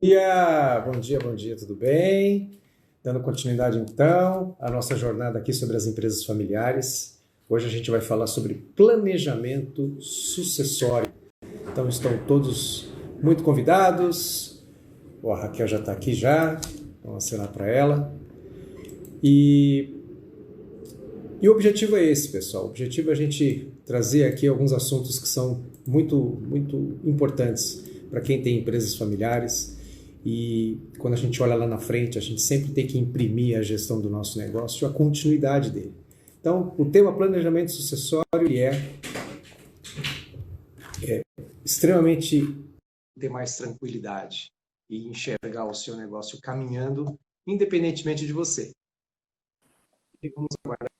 Bom dia, tudo bem? Dando continuidade então à nossa jornada aqui sobre as empresas familiares. Hoje a gente vai falar sobre planejamento sucessório. Então estão todos muito convidados. A Raquel já está aqui já, vamos assinar para ela. E, e o objetivo é esse, pessoal. O objetivo é a gente trazer aqui alguns assuntos que são muito importantes para quem tem empresas familiares. E quando a gente olha lá na frente, a gente sempre tem que imprimir a gestão do nosso negócio, a continuidade dele. Então, o tema planejamento sucessório é extremamente ter mais tranquilidade e enxergar o seu negócio caminhando, independentemente de você. E vamos aguardar.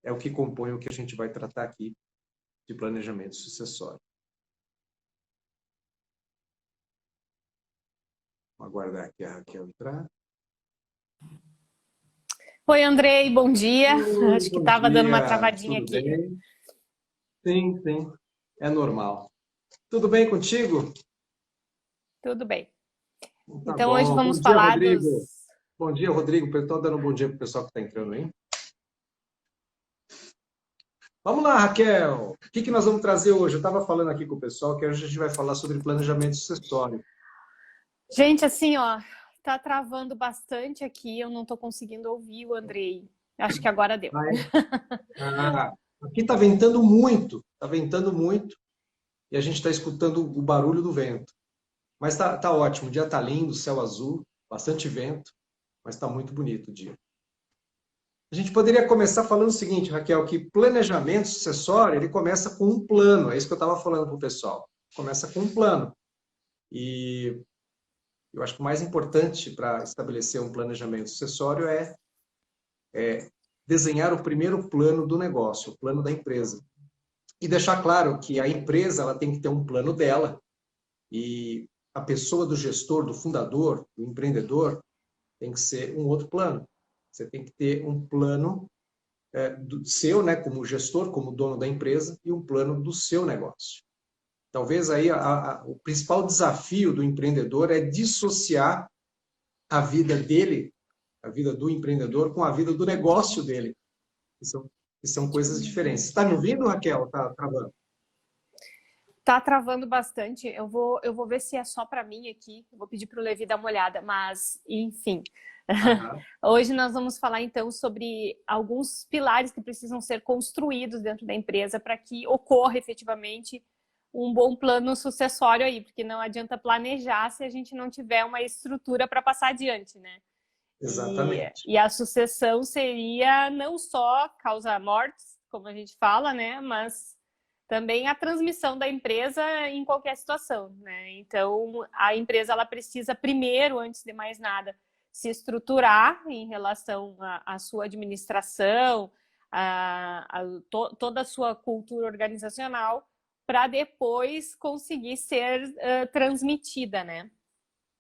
É o que compõe o que a gente vai tratar aqui de planejamento sucessório. Vamos aguardar aqui a Raquel entrar. Oi, Andrei, bom dia. Oi, Acho que bom estava dando uma dia, travadinha tudo aqui. bem? Sim, é normal. Tudo bem contigo? Tudo bem. Tá Então, hoje bom. Bom vamos dia, falar dos... Rodrigo. Bom dia, Rodrigo. Estou dando um bom dia para o pessoal que está entrando aí. Vamos lá, Raquel. O que nós vamos trazer hoje? Eu estava falando aqui com o pessoal que hoje a gente vai falar sobre planejamento sucessório. Gente, assim, ó, tá travando bastante aqui. Eu não tô conseguindo ouvir o Andrei. Acho que agora deu. Ah, aqui está ventando muito e a gente está escutando o barulho do vento. Mas tá ótimo, o dia está lindo, céu azul, bastante vento, mas está muito bonito o dia. A gente poderia começar falando o seguinte, Raquel, que planejamento sucessório, ele começa com um plano, é isso que eu estava falando para o pessoal. Começa com um plano. E eu acho que o mais importante para estabelecer um planejamento sucessório é desenhar o primeiro plano do negócio, o plano da empresa. E deixar claro que a empresa ela tem que ter um plano dela e a pessoa do gestor, do fundador, do empreendedor, tem que ser um outro plano. Você tem que ter um plano do seu, né, como gestor, como dono da empresa, e um plano do seu negócio. Talvez aí o principal desafio do empreendedor é dissociar a vida dele, a vida do empreendedor, com a vida do negócio dele. Que são coisas diferentes. Está me ouvindo, Raquel? Está travando? Tá travando bastante. Eu vou ver se é só para mim aqui. Eu vou pedir para o Levi dar uma olhada, mas enfim. Aham. Hoje nós vamos falar então sobre alguns pilares que precisam ser construídos dentro da empresa para que ocorra efetivamente um bom plano sucessório aí, porque não adianta planejar se a gente não tiver uma estrutura para passar adiante, né? E, Exatamente. e a sucessão seria não só causa mortes, como a gente fala, né? Mas também a transmissão da empresa em qualquer situação, né? Então, a empresa ela precisa primeiro, antes de mais nada, se estruturar em relação à sua administração, toda a sua cultura organizacional, para depois conseguir ser transmitida, né?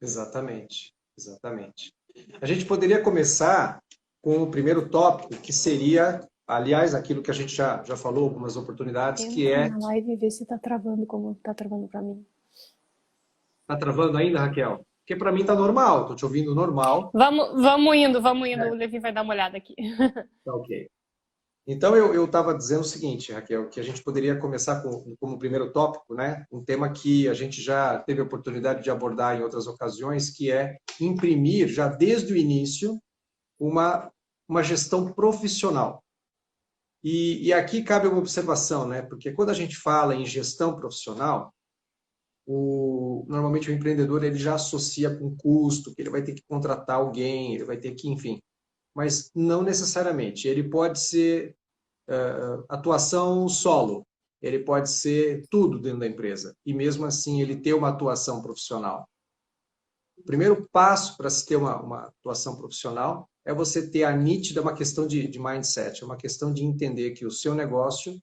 Exatamente. Exatamente. A gente poderia começar com o primeiro tópico, que seria, aliás, aquilo que a gente já falou, algumas oportunidades, que Entra é... na live e vê se tá travando como tá travando para mim. Está travando ainda, Raquel? Porque para mim está normal, estou te ouvindo normal. Vamos indo. O É, Levi vai dar uma olhada aqui. tá ok. Então, eu estava dizendo o seguinte, Raquel, que a gente poderia começar como primeiro tópico, né, um tema que a gente já teve a oportunidade de abordar em outras ocasiões, que é imprimir, já desde o início, uma gestão profissional. E aqui cabe uma observação, né, porque quando a gente fala em gestão profissional, normalmente o empreendedor ele já associa com custo, que ele vai ter que contratar alguém, ele vai ter que, enfim, mas não necessariamente. Ele pode ser atuação solo, ele pode ser tudo dentro da empresa, e mesmo assim ele ter uma atuação profissional. O primeiro passo para se ter uma atuação profissional é você ter a nítida, uma questão de mindset, é uma questão de entender que o seu negócio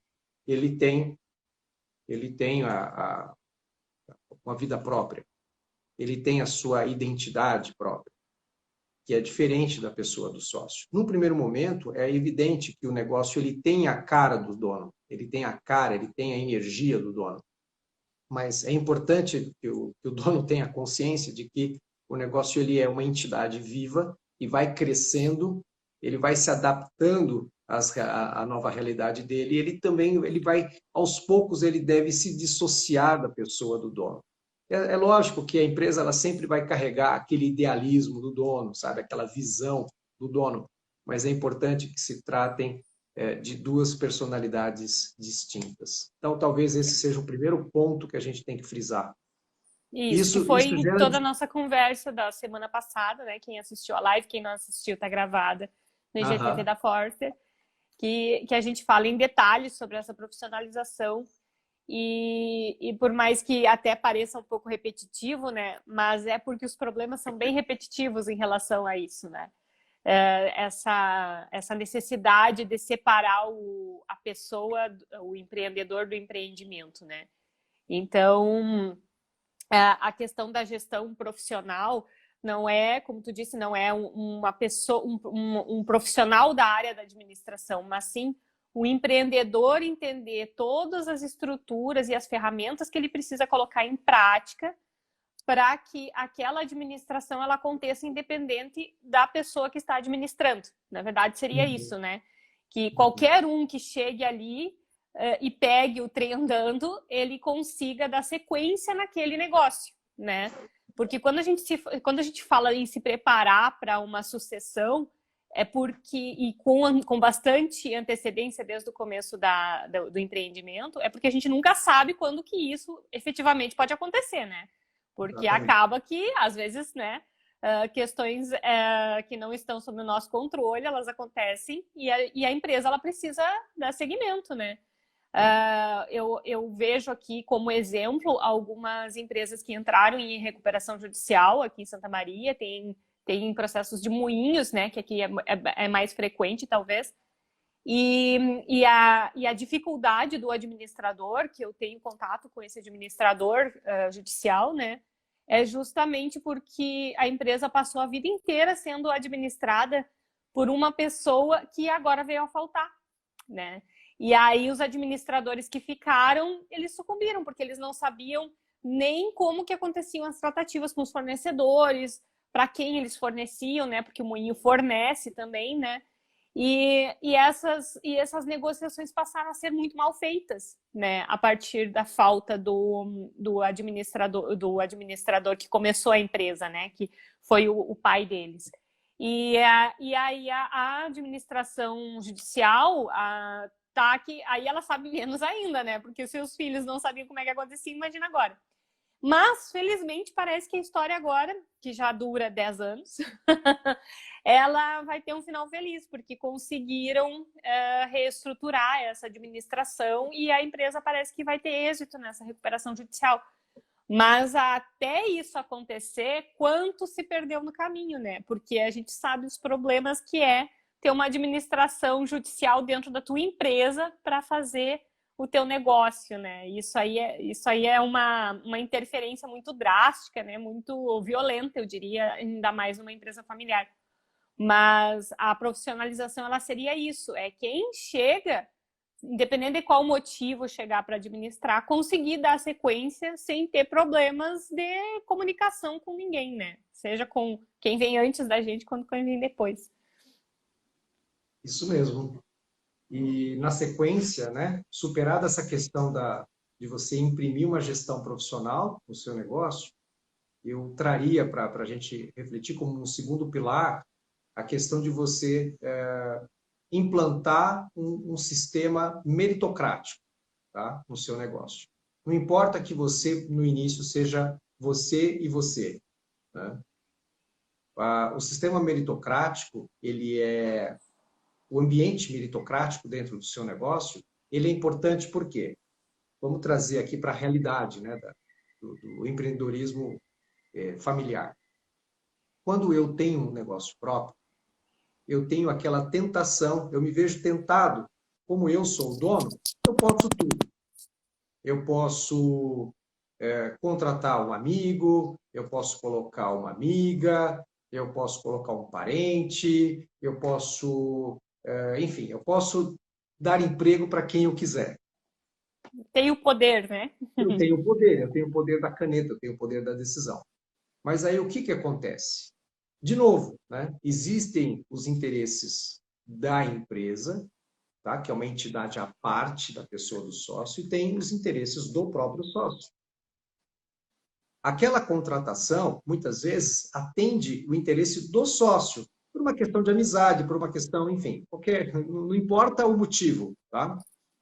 ele tem uma vida própria, ele tem a sua identidade própria, que é diferente da pessoa do sócio. No primeiro momento, é evidente que o negócio ele tem a cara do dono, ele tem a cara, ele tem a energia do dono. Mas é importante que o dono tenha consciência de que o negócio ele é uma entidade viva e vai crescendo, ele vai se adaptando à nova realidade dele, e ele também ele vai, aos poucos, ele deve se dissociar da pessoa do dono. É lógico que a empresa ela sempre vai carregar aquele idealismo do dono, sabe? Aquela visão do dono, mas é importante que se tratem de duas personalidades distintas. Então, talvez esse seja o primeiro ponto que a gente tem que frisar. Isso, que Isso foi gera... toda a nossa conversa da semana passada, né? Quem assistiu a live, quem não assistiu, tá gravada no IGTV Aham. da Forcer, que a gente fala em detalhes sobre essa profissionalização. E por mais que até pareça um pouco repetitivo, né? Mas é porque os problemas são bem repetitivos em relação a isso, né? Essa necessidade de separar a pessoa, o empreendedor do empreendimento, né? Então, a questão da gestão profissional não é, como tu disse, não é uma pessoa, um profissional da área da administração, mas sim o empreendedor entender todas as estruturas e as ferramentas que ele precisa colocar em prática para que aquela administração ela aconteça independente da pessoa que está administrando. Na verdade, seria Uhum. isso, né? Que qualquer um que chegue ali e pegue o trem andando, ele consiga dar sequência naquele negócio, né? Porque quando a gente fala em se preparar para uma sucessão, é porque, e com bastante antecedência desde o começo do empreendimento, é porque a gente nunca sabe quando que isso efetivamente pode acontecer, né? Porque Exatamente. acaba que, às vezes, né, questões que não estão sob o nosso controle, elas acontecem e a empresa ela precisa dar seguimento, né? Eu vejo aqui como exemplo algumas empresas que entraram em recuperação judicial aqui em Santa Maria, tem processos de moinhos, né, que aqui é mais frequente, talvez, e a dificuldade do administrador, que eu tenho contato com esse administrador judicial, né, é justamente porque a empresa passou a vida inteira sendo administrada por uma pessoa que agora veio a faltar, né? E aí os administradores que ficaram, eles sucumbiram, porque eles não sabiam nem como que aconteciam as tratativas com os fornecedores, para quem eles forneciam, né? Porque o moinho fornece também, né? E essas negociações passaram a ser muito mal feitas, né? A partir da falta do administrador que começou a empresa, né? Que foi o pai deles. E aí a administração judicial tá que aí ela sabe menos ainda, né? Porque os seus filhos não sabiam como é que acontecia, imagina agora. Mas, felizmente, parece que a história agora, que já dura 10 anos, ela vai ter um final feliz, porque conseguiram reestruturar essa administração e a empresa parece que vai ter êxito nessa recuperação judicial. Mas até isso acontecer, quanto se perdeu no caminho, né? Porque a gente sabe os problemas que é ter uma administração judicial dentro da tua empresa para fazer o teu negócio, né? Isso aí é uma interferência muito drástica, né? Muito violenta, eu diria, ainda mais numa empresa familiar. Mas a profissionalização, ela seria isso, é quem chega, independente de qual motivo chegar para administrar, conseguir dar sequência sem ter problemas de comunicação com ninguém, né? Seja com quem vem antes da gente, quanto quem vem depois. Isso mesmo. E, na sequência, né, superada essa questão de você imprimir uma gestão profissional no seu negócio, eu traria para a gente refletir como um segundo pilar a questão de você implantar um sistema meritocrático, tá, no seu negócio. Não importa que você, no início, seja você e você, né? O sistema meritocrático, o ambiente meritocrático dentro do seu negócio, ele é importante por quê? Vamos trazer aqui para a realidade, né, do empreendedorismo familiar. Quando eu tenho um negócio próprio, eu tenho aquela tentação, eu me vejo tentado, como eu sou o dono, eu posso tudo. Eu posso contratar um amigo, eu posso colocar uma amiga, eu posso colocar um parente, eu posso, enfim, eu posso dar emprego para quem eu quiser. Tem o poder, né? Eu tenho o poder da caneta, eu tenho o poder da decisão. Mas aí o que acontece? De novo, né? Existem os interesses da empresa, tá? Que é uma entidade à parte da pessoa do sócio, e tem os interesses do próprio sócio. Aquela contratação, muitas vezes, atende o interesse do sócio, por uma questão de amizade, por uma questão, enfim, não importa o motivo, tá?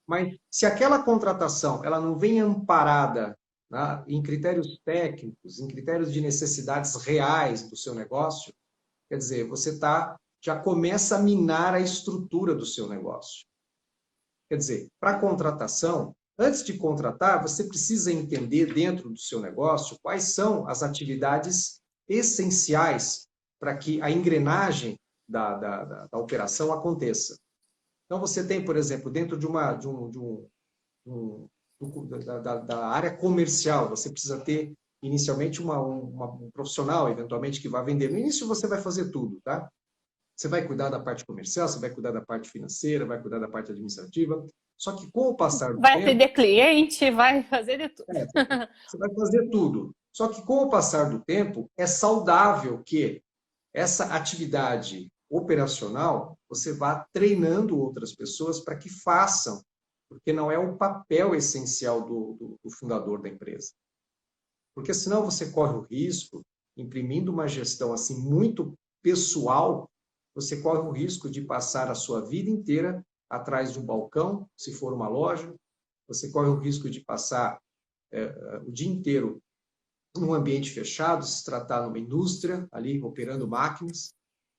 Mas se aquela contratação ela não vem amparada, né, em critérios técnicos, em critérios de necessidades reais do seu negócio, quer dizer, já começa a minar a estrutura do seu negócio. Quer dizer, para a contratação, antes de contratar, você precisa entender dentro do seu negócio quais são as atividades essenciais para que a engrenagem da operação aconteça. Então, você tem, por exemplo, dentro da área comercial, você precisa ter inicialmente um profissional, eventualmente, que vai vender. No início, você vai fazer tudo, tá? Você vai cuidar da parte comercial, você vai cuidar da parte financeira, vai cuidar da parte administrativa. Só que com o passar do Vai tempo, atender cliente, vai fazer de tudo. você vai fazer tudo. Só que com o passar do tempo, é saudável que essa atividade operacional você vá treinando outras pessoas para que façam, porque não é o papel essencial do fundador da empresa. Porque senão você corre o risco, imprimindo uma gestão assim muito pessoal, você corre o risco de passar a sua vida inteira atrás de um balcão, se for uma loja, você corre o risco de passar o dia inteiro num ambiente fechado, se tratar numa indústria, ali operando máquinas.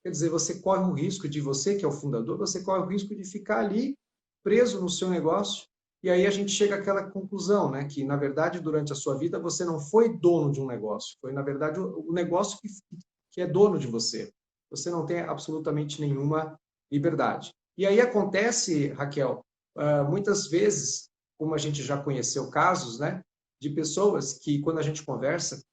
Quer dizer, você que é o fundador, você corre o risco de ficar ali preso no seu negócio. E aí a gente chega àquela conclusão, né, que na verdade durante a sua vida você não foi dono de um negócio, foi na verdade o negócio que é dono de você. Você não tem absolutamente nenhuma liberdade. E aí acontece, Raquel, muitas vezes, como a gente já conheceu casos, né, de pessoas que, quando a gente conversa,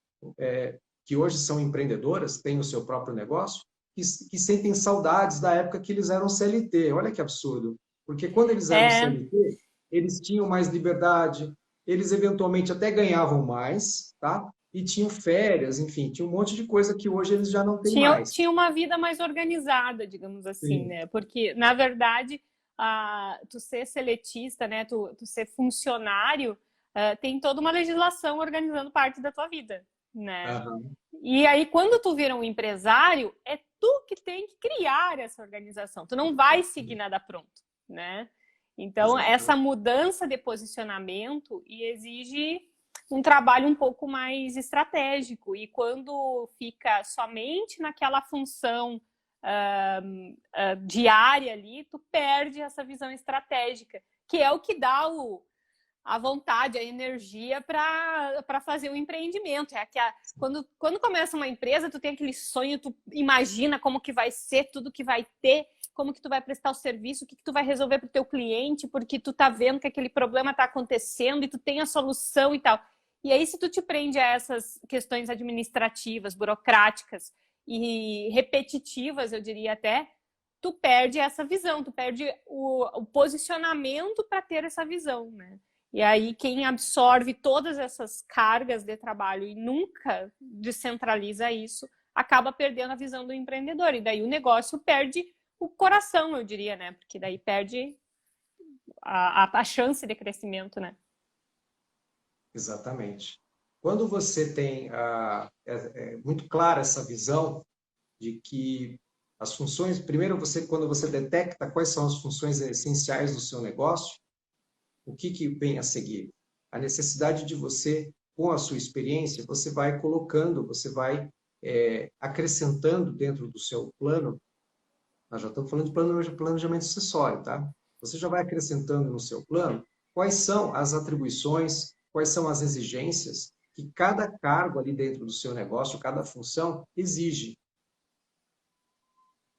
que hoje são empreendedoras, têm o seu próprio negócio, que sentem saudades da época que eles eram CLT. Olha que absurdo. Porque quando eles eram CLT, eles tinham mais liberdade, eles eventualmente até ganhavam mais, tá? E tinham férias, enfim, tinha um monte de coisa que hoje eles já não têm mais. Tinha uma vida mais organizada, digamos assim, Sim. né? Porque, na verdade, tu ser seletista, né? Tu ser funcionário, tem toda uma legislação organizando parte da tua vida, né? Uhum. E aí, quando tu vira um empresário, é tu que tem que criar essa organização. Tu não vai seguir nada pronto, né? Então, essa Exatamente. mudança de posicionamento exige um trabalho um pouco mais estratégico. E quando fica somente naquela função diária ali, tu perde essa visão estratégica, que é o que dá a vontade, a energia para fazer o empreendimento. Quando começa uma empresa, tu tem aquele sonho, tu imagina como que vai ser, tudo que vai ter, como que tu vai prestar o serviço, o que tu vai resolver para o teu cliente, porque tu tá vendo que aquele problema tá acontecendo e tu tem a solução e tal. E aí, se tu te prende a essas questões administrativas, burocráticas e repetitivas, eu diria até, tu perde essa visão, tu perde o posicionamento para ter essa visão, né? E aí, quem absorve todas essas cargas de trabalho e nunca descentraliza isso, acaba perdendo a visão do empreendedor. E daí o negócio perde o coração, eu diria, né? Porque daí perde a chance de crescimento, né? Exatamente. Quando você tem muito clara essa visão de que as funções, primeiro quando você detecta quais são as funções essenciais do seu negócio, o que vem a seguir? A necessidade de você, com a sua experiência, você vai colocando, você vai acrescentando dentro do seu plano. Nós já estamos falando de planejamento acessório, tá? Você já vai acrescentando no seu plano quais são as atribuições, quais são as exigências que cada cargo ali dentro do seu negócio, cada função exige.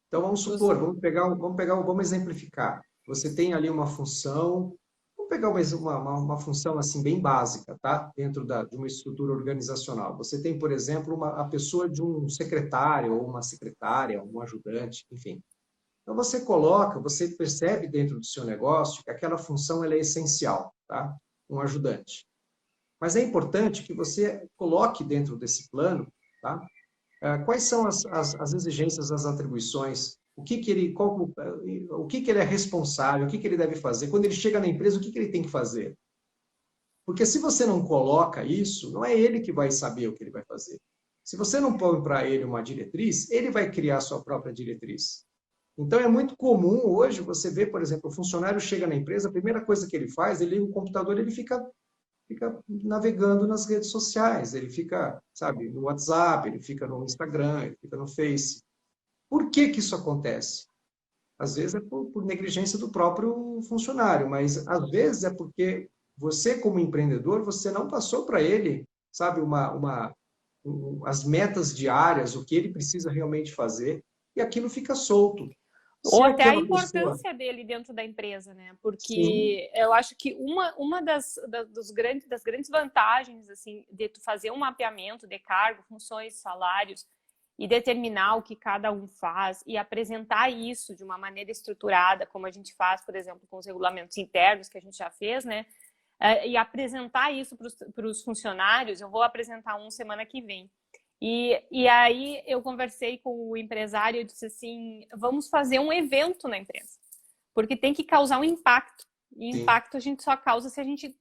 Então, vamos supor, vamos exemplificar. Você tem ali uma função, vamos pegar uma função assim bem básica, tá? Dentro de uma estrutura organizacional. Você tem, por exemplo, a pessoa de um secretário, ou uma secretária, um ajudante, enfim. Então, você percebe dentro do seu negócio que aquela função ela é essencial, tá? Um ajudante. Mas é importante que você coloque dentro desse plano, tá? Quais são as exigências, as atribuições, o que ele é responsável, o que ele deve fazer. Quando ele chega na empresa, o que ele tem que fazer? Porque se você não coloca isso, não é ele que vai saber o que ele vai fazer. Se você não põe para ele uma diretriz, ele vai criar a sua própria diretriz. Então, é muito comum hoje você ver, por exemplo, o funcionário chega na empresa, a primeira coisa que ele faz, ele liga o computador, ele fica navegando nas redes sociais, ele fica, sabe, no WhatsApp, ele fica no Instagram, ele fica no Face. Por que que isso acontece? Às vezes é por negligência do próprio funcionário, mas às vezes é porque você, como empreendedor, você não passou para ele, sabe, as metas diárias, o que ele precisa realmente fazer, e aquilo fica solto. Ou Se até a aquela pessoa... importância dele dentro da empresa, né? Sim, Porque eu acho que uma das grandes vantagens, assim, de tu fazer um mapeamento de cargo, funções, salários e determinar o que cada um faz e apresentar isso de uma maneira estruturada, como a gente faz, por exemplo, com os regulamentos internos que a gente já fez, né? E apresentar isso para os funcionários. Eu vou apresentar um semana que vem. E aí eu conversei com o empresário e disse assim, vamos fazer um evento na empresa, porque tem que causar um impacto. E sim. impacto a gente só causa se a gente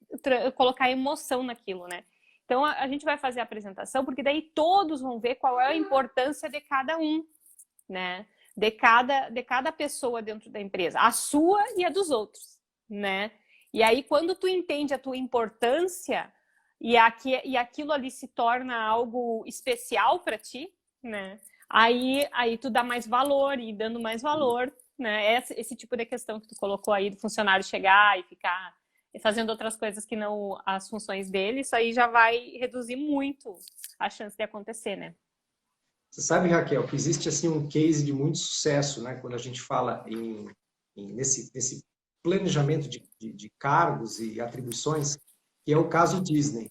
colocar emoção naquilo, né? Então a gente vai fazer a apresentação, porque daí todos vão ver qual é a importância de cada um, né? De cada pessoa dentro da empresa, a sua e a dos outros, né? E aí quando tu entende a tua importância e aquilo ali se torna algo especial para ti, né? Aí tu dá mais valor, e dando mais valor, né? Esse tipo de questão que tu colocou aí do funcionário chegar e ficar fazendo outras coisas que não as funções dele, isso aí já vai reduzir muito a chance de acontecer, né? Você sabe, Raquel, que existe assim um case de muito sucesso, né? Quando a gente fala nesse planejamento de cargos e atribuições, que é o caso Disney.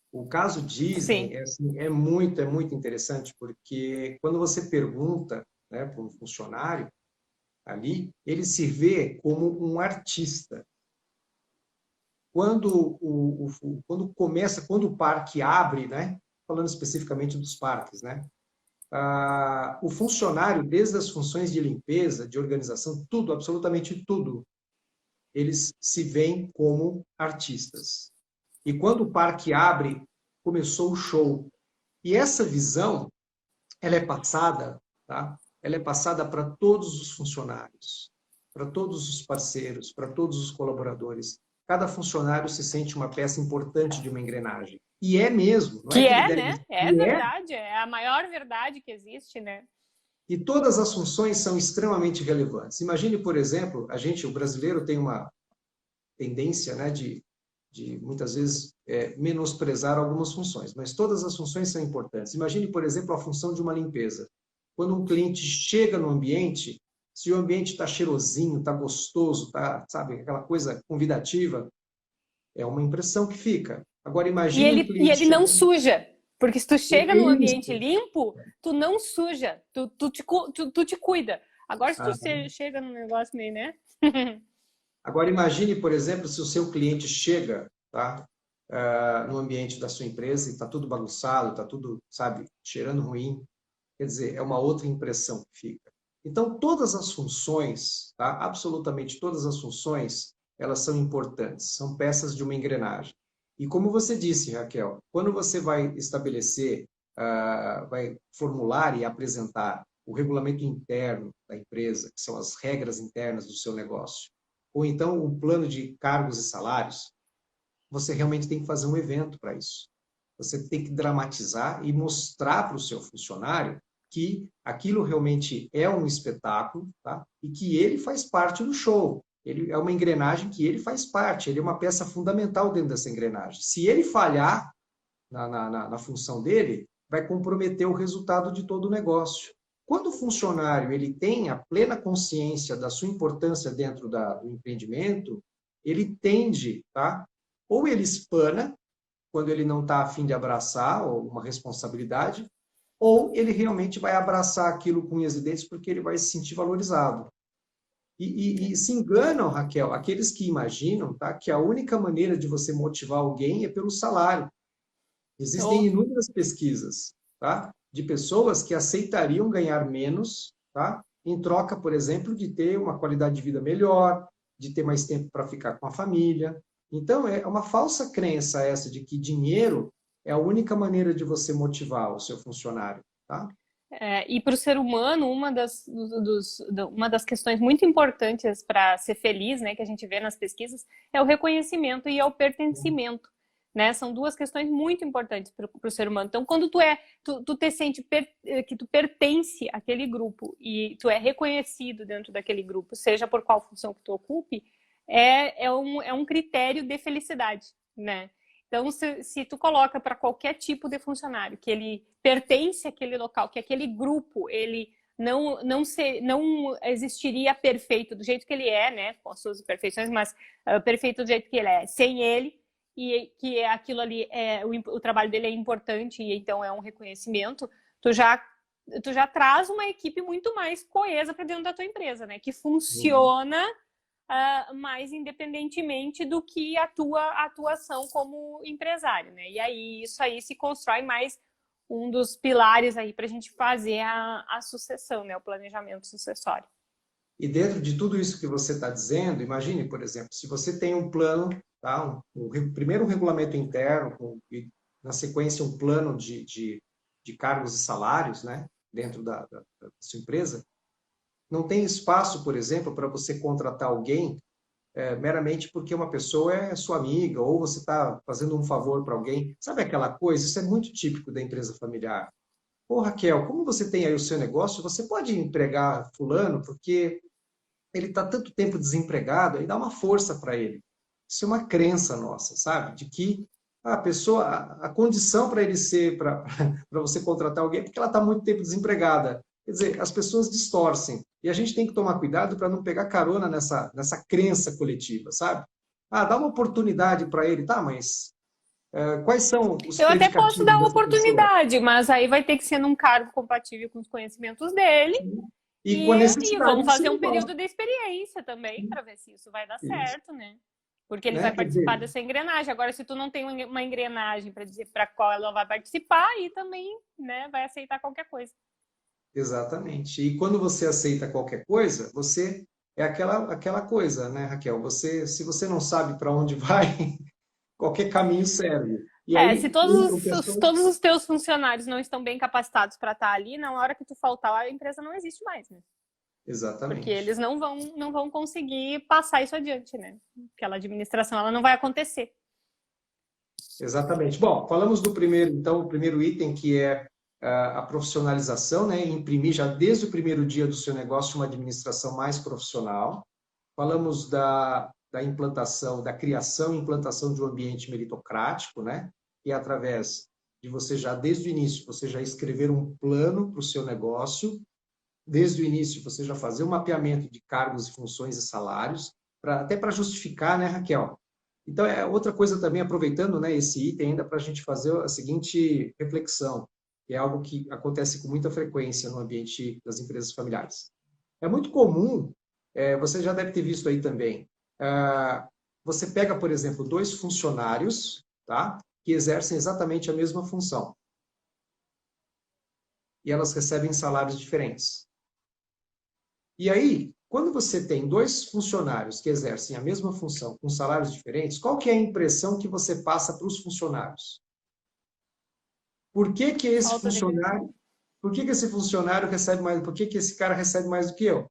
O caso Disney Sim. assim, é muito interessante, porque quando você pergunta, né, para um funcionário ali, ele se vê como um artista. Quando quando o parque abre, né, falando especificamente dos parques, né, o funcionário, desde as funções de limpeza, de organização, tudo, absolutamente tudo, eles se veem como artistas. E quando o parque abre, começou o show. E essa visão, ela é passada, tá? Ela é passada para todos os funcionários, para todos os parceiros, para todos os colaboradores. Cada funcionário se sente uma peça importante de uma engrenagem. E é mesmo, não é Que que ele é, deve... né? É verdade, é a maior verdade que existe, né? E todas as funções são extremamente relevantes. Imagine, por exemplo, o brasileiro tem uma tendência, né, de muitas vezes menosprezar algumas funções, mas todas as funções são importantes. Imagine, por exemplo, a função de uma limpeza. Quando um cliente chega no ambiente, se o ambiente está cheirosinho, está gostoso, tá, sabe, aquela coisa convidativa, é uma impressão que fica. Agora E imagine um ele cliente não chegando... suja. Porque se tu chega num ambiente Isso. limpo, tu não suja, tu te cuida. Agora, se tu chega num negócio meio, né? Agora imagine, por exemplo, se o seu cliente chega, tá, no ambiente da sua empresa e está tudo bagunçado, está tudo, sabe, cheirando ruim. Quer dizer, é uma outra impressão que fica. Então, todas as funções, tá? Absolutamente todas as funções, elas são importantes, são peças de uma engrenagem. E como você disse, Raquel, quando você vai estabelecer, vai formular e apresentar o regulamento interno da empresa, que são as regras internas do seu negócio, ou então um plano de cargos e salários, você realmente tem que fazer um evento para isso. Você tem que dramatizar e mostrar para o seu funcionário que aquilo realmente é um espetáculo, tá? E que ele faz parte do show. Ele é uma engrenagem que ele faz parte, ele é uma peça fundamental dentro dessa engrenagem. Se ele falhar na função dele, vai comprometer o resultado de todo o negócio. Quando o funcionário ele tem a plena consciência da sua importância dentro do empreendimento, ele tende, tá? Ou ele espana, quando ele não está a fim de abraçar uma responsabilidade, ou ele realmente vai abraçar aquilo com unhas e dentes porque ele vai se sentir valorizado. E se enganam, Raquel, aqueles que imaginam, tá, que a única maneira de você motivar alguém é pelo salário. Existem inúmeras pesquisas, tá, de pessoas que aceitariam ganhar menos, tá, em troca, por exemplo, de ter uma qualidade de vida melhor, de ter mais tempo para ficar com a família. Então, é uma falsa crença essa de que dinheiro é a única maneira de você motivar o seu funcionário, tá? E para o ser humano, uma das questões muito importantes para ser feliz, né, que a gente vê nas pesquisas, é o reconhecimento e é o pertencimento. Né? São duas questões muito importantes para o ser humano. Então, quando tu te sente que tu pertence àquele grupo e tu é reconhecido dentro daquele grupo, seja por qual função que tu ocupe, é um critério de felicidade, né? Então, se tu coloca para qualquer tipo de funcionário que ele pertence àquele local, que aquele grupo, ele não existiria perfeito do jeito que ele é, né? Com as suas imperfeições, mas perfeito do jeito que ele é, sem ele, e que aquilo ali, o trabalho dele é importante e então é um reconhecimento, tu já traz uma equipe muito mais coesa para dentro da tua empresa, né? Que funciona mais independentemente do que a tua atuação como empresário, né? E aí isso aí se constrói mais um dos pilares aí para a gente fazer a sucessão, né? O planejamento sucessório. E dentro de tudo isso que você está dizendo, imagine, por exemplo, se você tem um plano, tá? Primeiro um regulamento interno, e na sequência um plano de cargos e salários, né? Dentro da sua empresa, não tem espaço, por exemplo, para você contratar alguém meramente porque uma pessoa é sua amiga ou você está fazendo um favor para alguém. Sabe aquela coisa? Isso é muito típico da empresa familiar. Ô, Raquel, como você tem aí o seu negócio, você pode empregar fulano porque ele está tanto tempo desempregado, aí dá uma força para ele. Isso é uma crença nossa, sabe? De que a pessoa, a condição para ele ser, para você contratar alguém é porque ela está muito tempo desempregada. Quer dizer, as pessoas distorcem. E a gente tem que tomar cuidado para não pegar carona nessa crença coletiva, sabe? Dá uma oportunidade para ele, tá, mas quais são os Eu até posso predicativos dar uma dessa pessoa? oportunidade, mas aí vai ter que ser num cargo compatível com os conhecimentos dele E com a e vamos necessidade do fazer seu um período negócio, de experiência também para ver se isso vai dar certo, né? Porque ele vai né? Quer participar dizer, dessa engrenagem. Agora, se tu não tem uma engrenagem para dizer para qual ela vai participar, aí também, né, vai aceitar qualquer coisa. exatamente. E quando você aceita qualquer coisa, você é aquela coisa, né, Raquel? Se você não sabe para onde vai, qualquer caminho serve. E Se aí, todos os teus funcionários não estão bem capacitados para estar ali, na hora que tu faltar, a empresa não existe mais, né? Porque exatamente. eles não vão conseguir passar isso adiante, né? Aquela administração, ela não vai acontecer. Exatamente. Bom, falamos do primeiro, então, o primeiro item, que é a profissionalização, né? Imprimir já desde o primeiro dia do seu negócio uma administração mais profissional. Falamos da implantação, da criação e implantação de um ambiente meritocrático, né? E através de você já, desde o início, você já escrever um plano para o seu negócio, desde o início você já fazer um mapeamento de cargos e funções e salários, até para justificar, né, Raquel? Então, é outra coisa também, aproveitando, né, esse item ainda para a gente fazer a seguinte reflexão, que é algo que acontece com muita frequência no ambiente das empresas familiares. É muito comum, você já deve ter visto aí também, você pega, por exemplo, dois funcionários, tá, que exercem exatamente a mesma função, e elas recebem salários diferentes. E aí, quando você tem dois funcionários que exercem a mesma função com salários diferentes, qual que é a impressão que você passa para os funcionários? Por que que esse Falta de funcionário, por que que esse funcionário recebe mais, por que que esse cara recebe mais do que eu?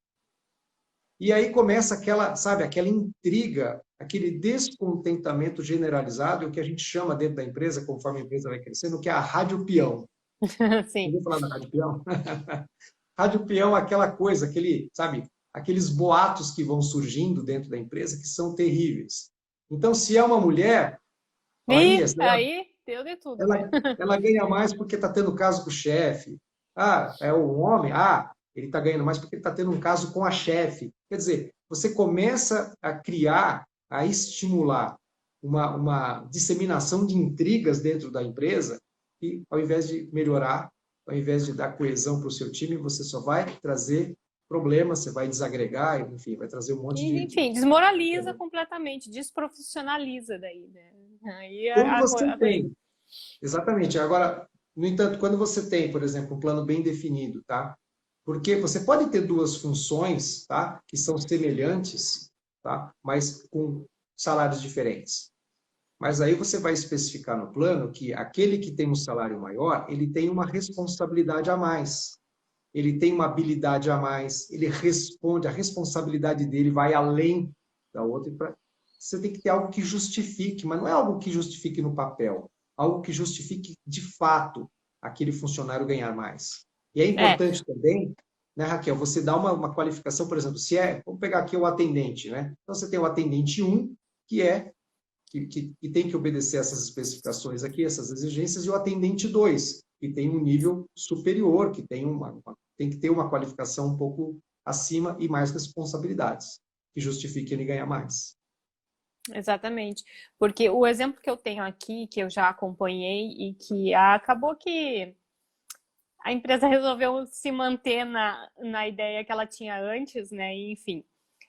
E aí começa aquela, sabe, aquela intriga, aquele descontentamento generalizado, o que a gente chama dentro da empresa, conforme a empresa vai crescendo, que é a rádio peão. Sim. Ouviu falar da rádio peão? Rádio peão é aquela coisa, aquele, sabe, aqueles boatos que vão surgindo dentro da empresa que são terríveis. Então, se é uma mulher, fala aí, E aí deu de tudo, né? ela ganha mais porque está tendo caso com o chefe. Ah, é o homem? Ah, ele está ganhando mais porque ele está tendo um caso com a chefe. Quer dizer, você começa a criar, a estimular uma disseminação de intrigas dentro da empresa e, ao invés de melhorar, ao invés de dar coesão para o seu time, você só vai trazer problemas, você vai desagregar, enfim, vai trazer um monte E, de... enfim, desmoraliza completamente, desprofissionaliza daí, né? Aí Quando você a coisa. tem exatamente. Agora, no entanto, quando você tem, por exemplo, um plano bem definido, tá? Porque você pode ter duas funções, tá? Que são semelhantes, tá? Mas com salários diferentes. Mas aí você vai especificar no plano que aquele que tem um salário maior, ele tem uma responsabilidade a mais. Ele tem uma habilidade a mais, ele responde, a responsabilidade dele vai além da outra. Você tem que ter algo que justifique, mas não é algo que justifique no papel, algo que justifique de fato aquele funcionário ganhar mais. E é É, importante também, né, Raquel, você dá uma qualificação, por exemplo, se é, vamos pegar aqui o atendente, né? Então você tem o atendente 1, que é que tem que obedecer essas especificações aqui, essas exigências, e o atendente 2, que tem um nível superior, que tem, tem que ter uma qualificação um pouco acima e mais responsabilidades, que justifique ele ganhar mais. exatamente. Porque o exemplo que eu tenho aqui, que eu já acompanhei e que acabou que a empresa resolveu se manter na ideia que ela tinha antes, né? Enfim.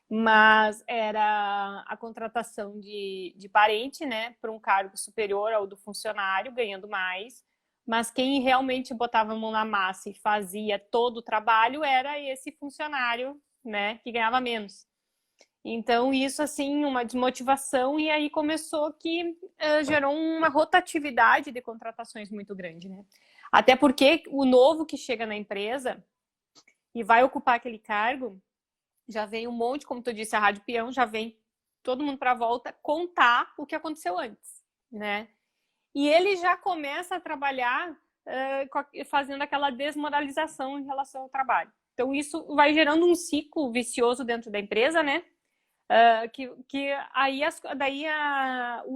Mas era a contratação de parente, né, para um cargo superior ao do funcionário, ganhando mais. Mas quem realmente botava a mão na massa e fazia todo o trabalho era esse funcionário, né, que ganhava menos. Então, isso, assim, uma desmotivação, e aí começou que gerou uma rotatividade de contratações muito grande, né? Até porque o novo que chega na empresa e vai ocupar aquele cargo, já vem um monte, como tu disse, a Rádio Peão, já vem todo mundo para a volta contar o que aconteceu antes, né? E ele já começa a trabalhar fazendo aquela desmoralização em relação ao trabalho. Então, isso vai gerando um ciclo vicioso dentro da empresa, né? Que aí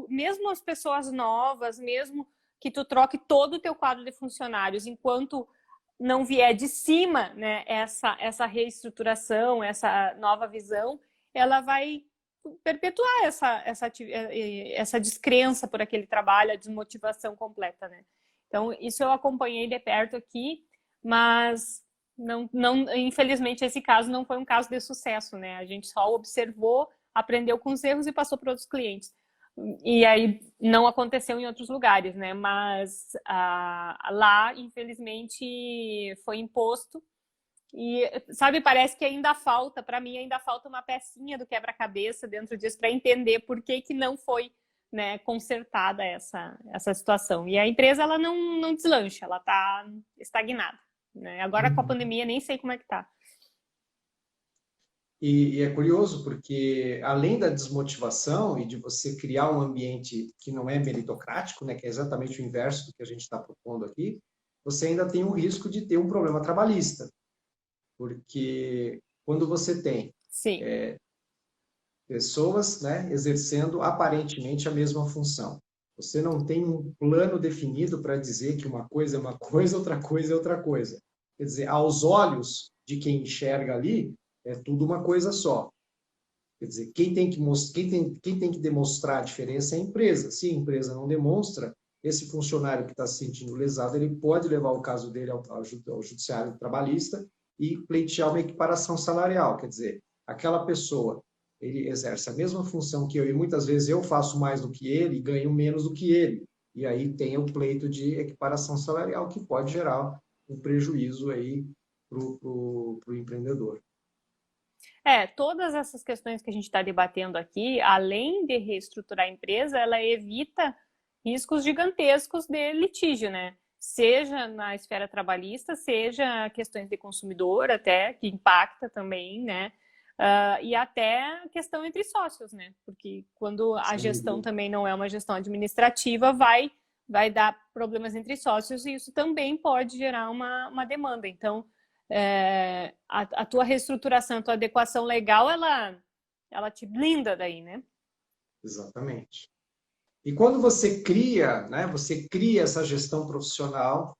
mesmo as pessoas novas, mesmo que tu troque todo o teu quadro de funcionários, enquanto não vier de cima, né, essa reestruturação, essa nova visão, ela vai perpetuar essa descrença por aquele trabalho, a desmotivação completa, né? Então, isso eu acompanhei de perto aqui, mas infelizmente esse caso não foi um caso de sucesso, né? A gente só observou, aprendeu com os erros e passou para outros clientes. E aí não aconteceu em outros lugares, né? Mas lá, infelizmente, foi imposto. E, sabe, parece que ainda falta, para mim, ainda falta uma pecinha do quebra-cabeça dentro disso para entender por que que não foi, né, consertada essa situação. E a empresa, ela não deslancha, ela está estagnada, né? Agora com a Uhum. pandemia, nem sei como é que tá. E é curioso porque, além da desmotivação e de você criar um ambiente que não é meritocrático, né, que é exatamente o inverso do que a gente está propondo aqui, você ainda tem o risco de ter um problema trabalhista. Porque quando você tem Sim, pessoas, né, exercendo aparentemente a mesma função, você não tem um plano definido para dizer que uma coisa é uma coisa, outra coisa é outra coisa. Quer dizer, aos olhos de quem enxerga ali, é tudo uma coisa só. Quer dizer, quem tem que demonstrar a diferença é a empresa. Se a empresa não demonstra, esse funcionário que está se sentindo lesado, ele pode levar o caso dele ao judiciário trabalhista e pleitear uma equiparação salarial. Quer dizer, aquela pessoa, ele exerce a mesma função que eu e muitas vezes eu faço mais do que ele e ganho menos do que ele. E aí tem o pleito de equiparação salarial que pode gerar um prejuízo aí para o empreendedor. Todas essas questões que a gente está debatendo aqui, além de reestruturar a empresa, ela evita riscos gigantescos de litígio, né? Seja na esfera trabalhista, seja questões de consumidor até, que impacta também, né? E até a questão entre sócios, né? Porque quando a gestão também não é uma gestão administrativa, vai dar problemas entre sócios e isso também pode gerar uma demanda. Então, a tua reestruturação, a tua adequação legal, ela te blinda daí, né? Exatamente. E quando você cria, né, você cria essa gestão profissional,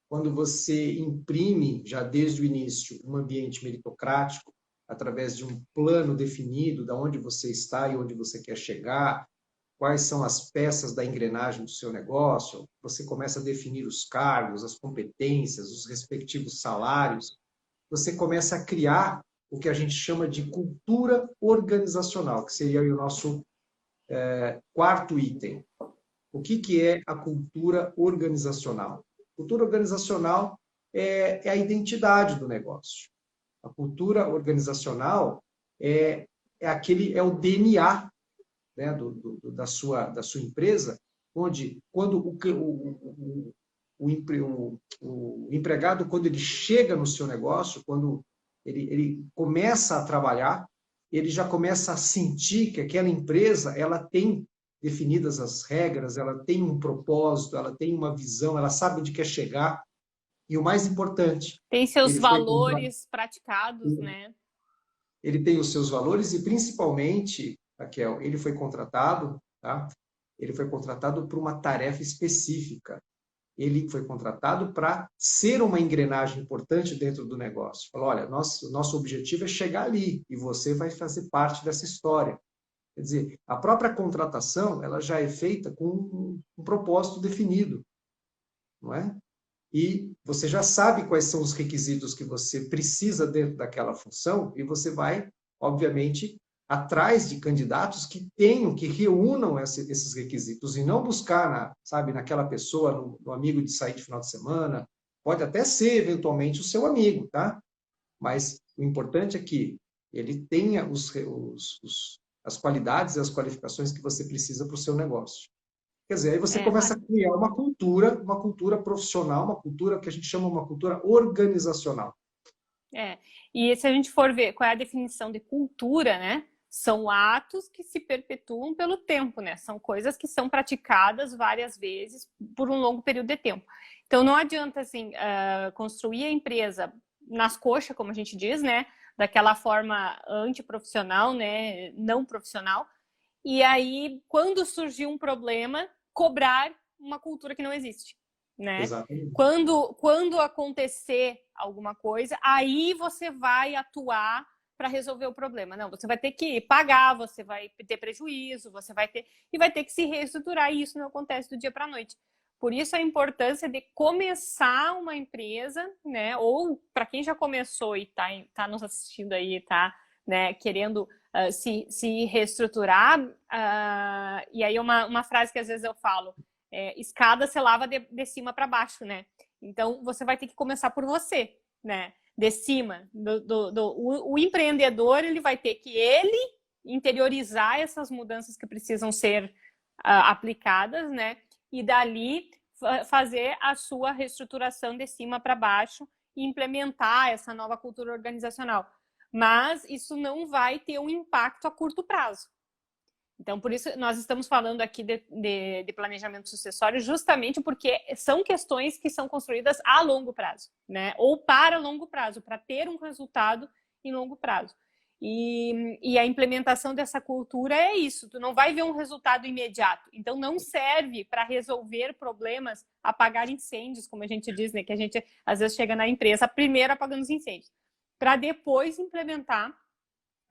quando você imprime, já desde o início, um ambiente meritocrático, através de um plano definido de onde você está e onde você quer chegar, quais são as peças da engrenagem do seu negócio, você começa a definir os cargos, as competências, os respectivos salários, você começa a criar o que a gente chama de cultura organizacional, que seria o nosso quarto item. O que é a cultura organizacional? Cultura organizacional é a identidade do negócio. A cultura organizacional é o DNA, né, da sua empresa, onde quando o empregado, quando ele chega no seu negócio, quando ele começa a trabalhar, ele já começa a sentir que aquela empresa ela tem definidas as regras, ela tem um propósito, ela tem uma visão, ela sabe onde quer chegar. E o mais importante, tem seus valores praticados, né? Ele tem os seus valores e, principalmente, Raquel, ele foi contratado, tá? Ele foi contratado por uma tarefa específica. Ele foi contratado para ser uma engrenagem importante dentro do negócio. Falou, olha, nosso objetivo é chegar ali e você vai fazer parte dessa história. Quer dizer, a própria contratação ela já é feita com um propósito definido, não é? E você já sabe quais são os requisitos que você precisa dentro daquela função e você vai, obviamente, atrás de candidatos que reúnam esses requisitos e não buscar, naquela pessoa, no amigo de sair de final de semana. Pode até ser, eventualmente, o seu amigo, tá? Mas o importante é que ele tenha as qualidades e as qualificações que você precisa para o seu negócio. Quer dizer, aí você começa a criar uma cultura profissional, uma cultura que a gente chama uma cultura organizacional. E se a gente for ver qual é a definição de cultura, né? São atos que se perpetuam pelo tempo, né? São coisas que são praticadas várias vezes por um longo período de tempo. Então, não adianta, assim, construir a empresa nas coxas, como a gente diz, né? Daquela forma antiprofissional, né? Não profissional. E aí, quando surgir um problema, cobrar uma cultura que não existe, né? Exatamente. Quando acontecer alguma coisa, aí você vai atuar para resolver o problema. Não, você vai ter que pagar, você vai ter prejuízo, você vai ter que se reestruturar, e isso não acontece do dia para a noite. Por isso a importância de começar uma empresa, né? Ou para quem já começou e tá nos assistindo aí, tá, né, querendo se reestruturar, e aí uma frase que às vezes eu falo, escada se lava de cima para baixo, né? Então você vai ter que começar por você, né? De cima. O empreendedor, ele vai ter que interiorizar essas mudanças que precisam ser aplicadas, né? E dali fazer a sua reestruturação de cima para baixo e implementar essa nova cultura organizacional. Mas isso não vai ter um impacto a curto prazo. Então, por isso, nós estamos falando aqui de planejamento sucessório justamente porque são questões que são construídas a longo prazo, né? Ou para longo prazo, para ter um resultado em longo prazo. E a implementação dessa cultura é isso, tu não vai ver um resultado imediato. Então, não serve para resolver problemas, apagar incêndios, como a gente diz, né? Que a gente, às vezes, chega na empresa primeiro apagando os incêndios, para depois implementar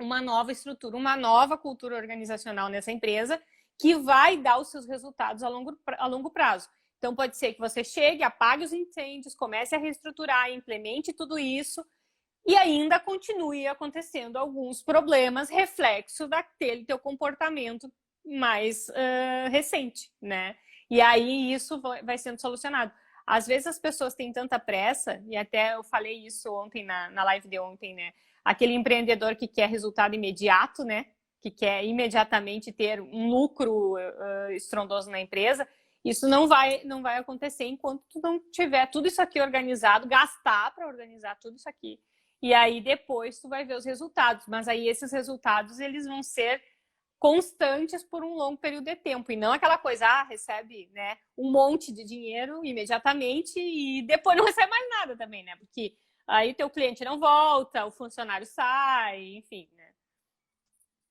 uma nova estrutura, uma nova cultura organizacional nessa empresa que vai dar os seus resultados a longo prazo. Então, pode ser que você chegue, apague os incêndios, comece a reestruturar, implemente tudo isso e ainda continue acontecendo alguns problemas, reflexo daquele teu comportamento mais recente, né? E aí isso vai sendo solucionado. Às vezes as pessoas têm tanta pressa, e até eu falei isso ontem na live de ontem, né? Aquele empreendedor que quer resultado imediato, né? Que quer imediatamente ter um lucro estrondoso na empresa, isso não vai acontecer enquanto tu não tiver tudo isso aqui organizado, gastar para organizar tudo isso aqui. E aí depois tu vai ver os resultados, mas aí esses resultados eles vão ser constantes por um longo período de tempo, e não aquela coisa, recebe, né, um monte de dinheiro imediatamente e depois não recebe mais nada também, né? Porque aí teu cliente não volta, o funcionário sai, enfim, né?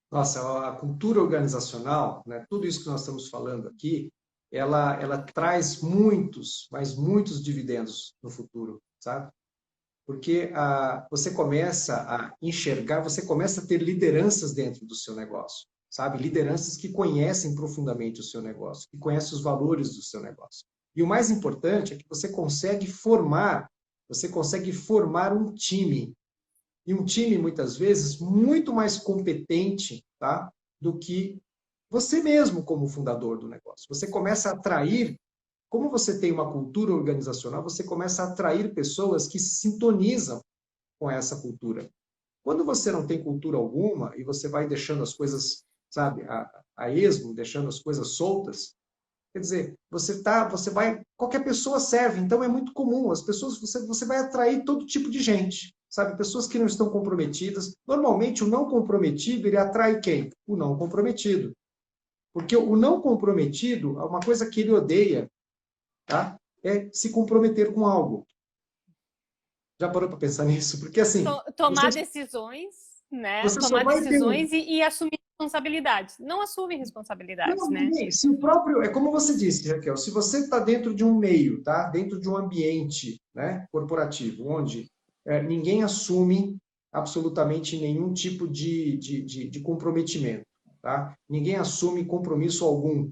Nossa, a cultura organizacional, né, tudo isso que nós estamos falando aqui, ela traz muitos, mas muitos dividendos no futuro, sabe? Porque você começa a enxergar, você começa a ter lideranças dentro do seu negócio, sabe? Lideranças que conhecem profundamente o seu negócio, que conhecem os valores do seu negócio. E o mais importante é que você consegue formar um time. E um time, muitas vezes, muito mais competente, tá? Do que você mesmo como fundador do negócio. Você começa a atrair, como você tem uma cultura organizacional, você começa a atrair pessoas que se sintonizam com essa cultura. Quando você não tem cultura alguma e você vai deixando as coisas, sabe, a esmo, deixando as coisas soltas, quer dizer, você vai, qualquer pessoa serve, então é muito comum, as pessoas, você vai atrair todo tipo de gente, sabe, pessoas que não estão comprometidas. Normalmente o não comprometido, ele atrai quem? O não comprometido. Porque o não comprometido, uma coisa que ele odeia, tá? É se comprometer com algo. Já parou para pensar nisso? Porque assim, Tomar decisões, né? você só Tomar vai ter. decisões e assumir responsabilidades. Não assume responsabilidades, Não, né? ninguém. Se o próprio, é como você disse, Raquel, se você está dentro de um meio, tá? Dentro de um ambiente, né, corporativo, onde ninguém assume absolutamente nenhum tipo de comprometimento, tá? Ninguém assume compromisso algum.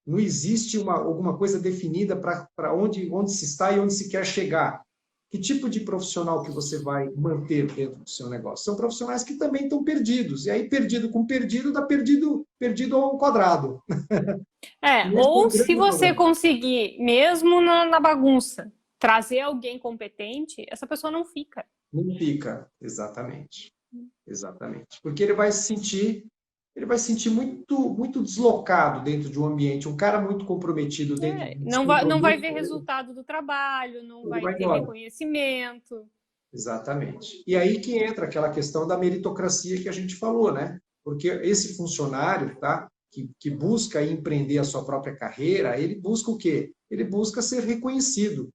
Não existe alguma coisa definida para onde se está e onde se quer chegar. Que tipo de profissional que você vai manter dentro do seu negócio? São profissionais que também estão perdidos. E aí, perdido com perdido, dá perdido ao quadrado. E esse é Ou o se grande você problema. conseguir, mesmo na bagunça, trazer alguém competente, essa pessoa não fica. Não fica, exatamente. Exatamente. Porque ele vai se sentir muito deslocado dentro de um ambiente. Um cara muito comprometido dentro de um Não vai descompromisso, ver resultado do trabalho, não ele vai vai ter embora. reconhecimento. Exatamente. E aí que entra aquela questão da meritocracia que a gente falou, né? Porque esse funcionário, tá? Que busca empreender a sua própria carreira, ele busca o quê? Ele busca ser reconhecido.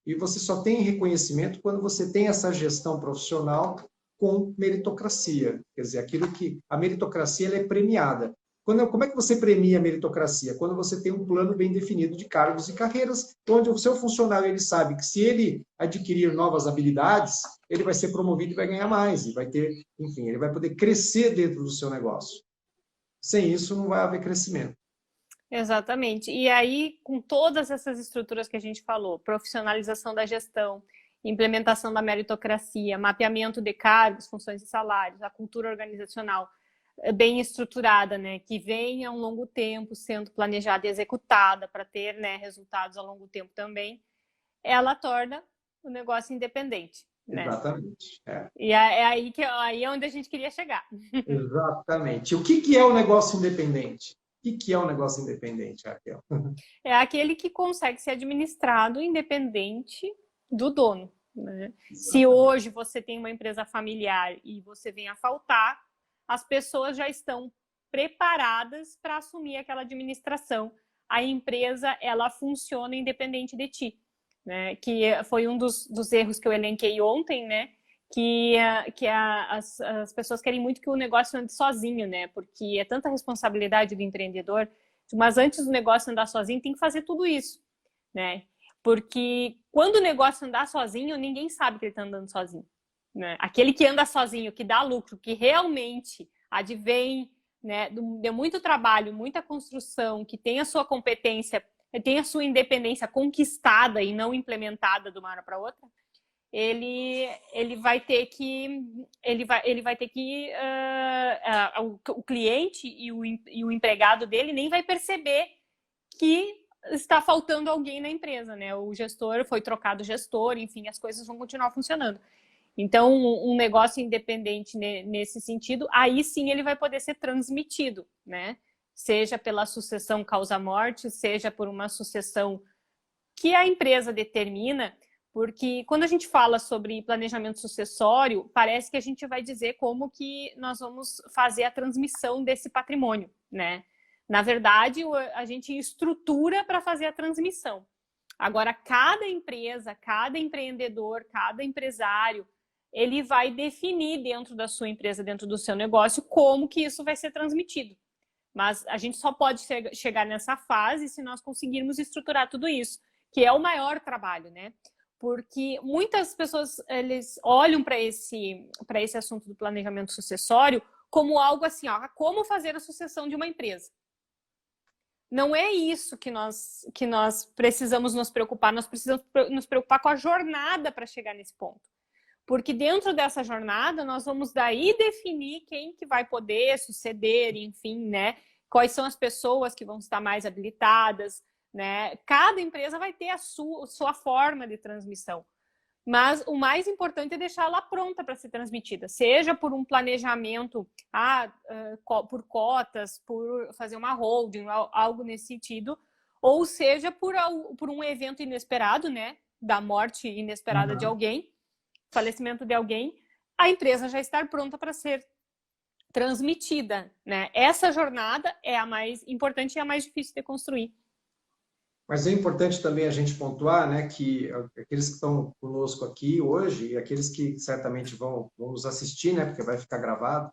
E você só tem reconhecimento quando você tem essa gestão profissional com meritocracia. Quer dizer, aquilo que a meritocracia ela é premiada. Como é que você premia a meritocracia? Quando você tem um plano bem definido de cargos e carreiras, onde o seu funcionário ele sabe que se ele adquirir novas habilidades, ele vai ser promovido e vai ganhar mais, e vai ter, enfim, ele vai poder crescer dentro do seu negócio. Sem isso, não vai haver crescimento. Exatamente. E aí, com todas essas estruturas que a gente falou, profissionalização da gestão, implementação da meritocracia, mapeamento de cargos, funções e salários, a cultura organizacional bem estruturada, né, que vem a um longo tempo sendo planejada e executada para ter, né, resultados a longo tempo também, ela torna o negócio independente, né? Exatamente. É. E aí é onde a gente queria chegar. Exatamente. O que é o negócio independente? O que é um negócio independente, Raquel? É aquele que consegue ser administrado independente do dono, né? Se Exatamente. hoje você tem uma empresa familiar e você vem a faltar, as pessoas já estão preparadas para assumir aquela administração. A empresa, ela funciona independente de ti, né? Que foi um dos erros que eu elenquei ontem, né? As pessoas querem muito que o negócio ande sozinho, né? Porque é tanta responsabilidade do empreendedor, mas antes do negócio andar sozinho, tem que fazer tudo isso, né? Porque quando o negócio andar sozinho, ninguém sabe que ele está andando sozinho, né? Aquele que anda sozinho, que dá lucro, que realmente advém, né, de muito trabalho, muita construção, que tem a sua competência, tem a sua independência conquistada e não implementada de uma hora para outra, ele vai ter que o cliente e o empregado dele nem vai perceber que está faltando alguém na empresa, né? O gestor foi trocado o gestor, enfim, as coisas vão continuar funcionando. Então, um negócio independente nesse sentido, aí sim ele vai poder ser transmitido, né? Seja pela sucessão causa-morte, seja por uma sucessão que a empresa determina, porque quando a gente fala sobre planejamento sucessório, parece que a gente vai dizer como que nós vamos fazer a transmissão desse patrimônio, né? Na verdade, a gente estrutura para fazer a transmissão. Agora, cada empresa, cada empreendedor, cada empresário, ele vai definir dentro da sua empresa, dentro do seu negócio, como que isso vai ser transmitido. Mas a gente só pode chegar nessa fase se nós conseguirmos estruturar tudo isso, que é o maior trabalho, né? Porque muitas pessoas, eles olham para esse assunto do planejamento sucessório como algo assim, ó, como fazer a sucessão de uma empresa. Não é isso que nós precisamos nos preocupar, nós precisamos nos preocupar com a jornada para chegar nesse ponto. Porque dentro dessa jornada, nós vamos daí definir quem que vai poder suceder, enfim, né? Quais são as pessoas que vão estar mais habilitadas, né? Cada empresa vai ter a sua forma de transmissão. Mas o mais importante é deixar ela pronta para ser transmitida, seja por um planejamento, por cotas, por fazer uma holding, algo nesse sentido, ou seja por um evento inesperado, né? Da morte inesperada de alguém, falecimento de alguém, a empresa já estar pronta para ser transmitida, né? Essa jornada é a mais importante e a mais difícil de construir. Mas é importante também a gente pontuar, né, que aqueles que estão conosco aqui hoje e aqueles que certamente vão nos assistir, né, porque vai ficar gravado,